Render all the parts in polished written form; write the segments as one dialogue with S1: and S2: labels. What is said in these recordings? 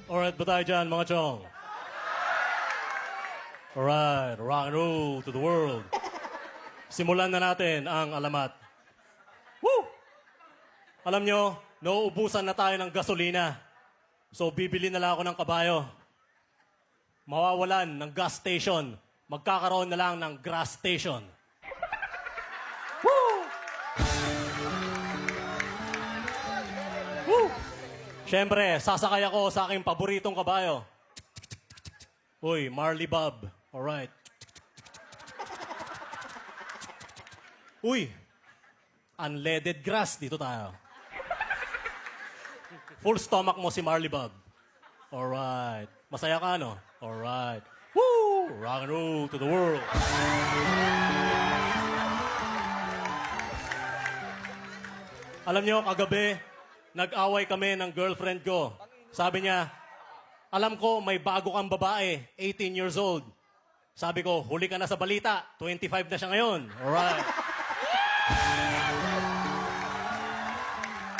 S1: Alright ba tayo dyan, mga chong? Alright, rock and roll to the world. Simulan na natin ang alamat. Woo! Alam nyo, nauubusan na tayo ng gasolina. So, bibili na lang ako ng kabayo. Mawawalan ng gas station. Magkakaroon na lang ng grass station. Woo! Woo! Siyempre, sasakay ako sa aking paboritong kabayo. Uy, Marley Bob. Alright. Uy, unleaded grass. Dito tayo. Full stomach mo si Marley Bob. Alright. Masaya ka, no? Alright. Woo! Rock and roll to the world. Alam nyo, kagabi, nag-away kami ng girlfriend ko. Sabi niya, alam ko may bago kang babae, 18 years old. Sabi ko, huli ka na sa balita, 25 na siya ngayon. Alright.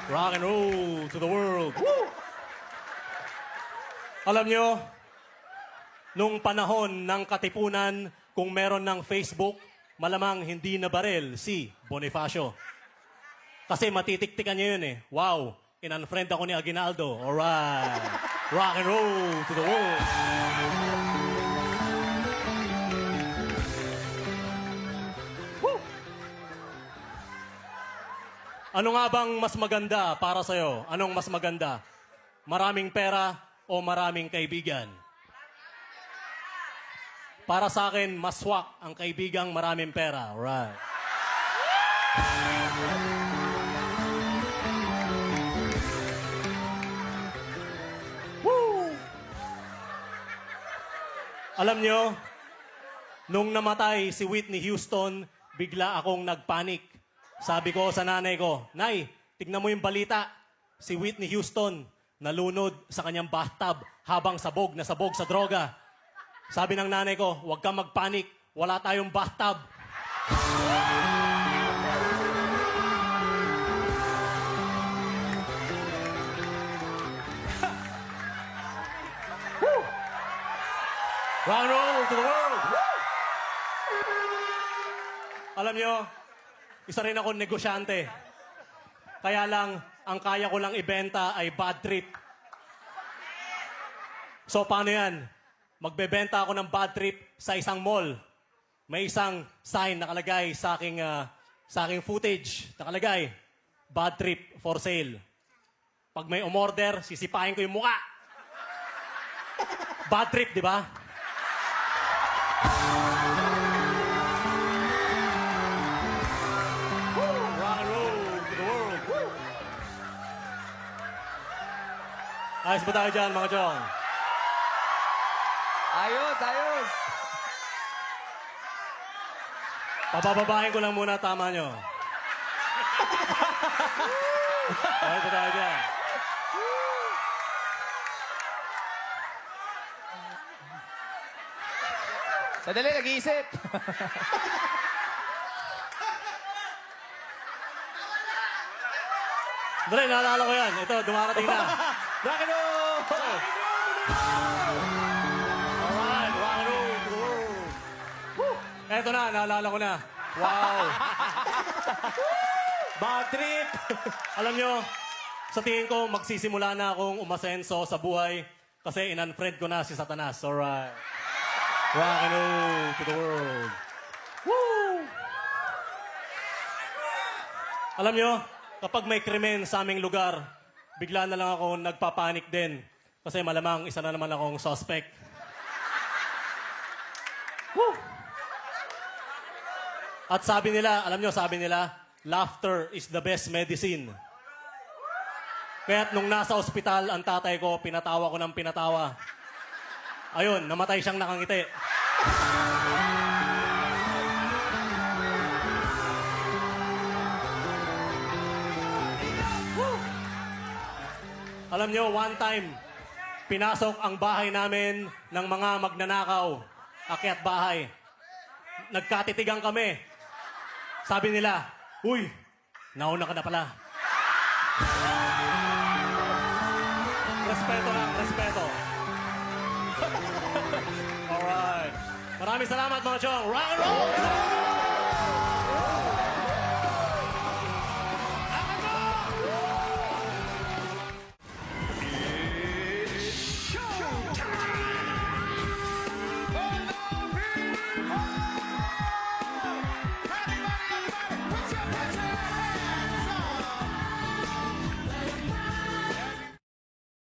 S1: Rock and roll to the world. Woo! Alam nyo, nung panahon ng Katipunan, kung meron ng Facebook, malamang hindi na baril si Bonifacio. Kasi matitiktikan niya yun eh. Wow, in-unfriend ako ni Aguinaldo. Alright. Rock and roll to the world. Woo! Ano nga bang mas maganda para sa'yo? Anong mas maganda? Maraming pera o maraming kaibigan? Para sa akin, mas swak ang kaibigang maraming pera. Alright. Woo! Alam nyo, nung namatay si Whitney Houston, bigla akong nagpanik. Sabi ko sa nanay ko, Nay, tignan mo yung balita. Si Whitney Houston, nalunod sa kanyang bathtub habang sabog na sabog sa droga. Sabi ng nanay ko, huwag kang magpanik. Wala tayong bathtub. Woo! Rock and roll to the world. Woo! Alam nyo, isa rin ako negosyante. Kaya lang, ang kaya ko lang ibenta ay bad trip. So, paano yan? Magbebenta ako ng bad trip sa isang mall. May isang sign nakalagay sa aking footage. Nakalagay, bad trip for sale. Pag may umorder, sisipahin ko yung muka. Bad trip, di ba? Rock and roll to the world. Woo! Ayos ba tayo dyan, mga chong?
S2: Ayos, ayos.
S1: Papababahin ko lang muna, tama nyo. Ayos ba tayo dyan?
S2: Sadali, nag-iisip.
S1: Dali, naalala ko yan. Ito, dumarating na.
S2: Rock and roll!
S1: Alright, rock and roll to the world. Woo! Eto na, naalala ko na. Wow.
S2: Bad trip!
S1: Alam nyo, sa tingin ko, magsisimula na akong umasenso sa buhay kasi in-unfriend ko na si Satanas. Alright. Rock and roll to the world. Woo! Alam nyo, kapag may krimen sa aming lugar, bigla na lang ako nagpapanik din. Kasi malamang isa na naman akong suspect. Woo! At sabi nila, alam nyo, sabi nila, laughter is the best medicine. Kaya't nung nasa ospital ang tatay ko, pinatawa ko ng pinatawa. Ayun, namatay siyang nakangiti. Woo! Alam nyo, one time, pinasok ang bahay namin ng mga magnanakaw. Akyat bahay. Nagkatitigan kami. Sabi nila, uy, nauna ka na pala. Respeto lang, respeto. Alright. Maraming salamat mga chong. Rock and roll!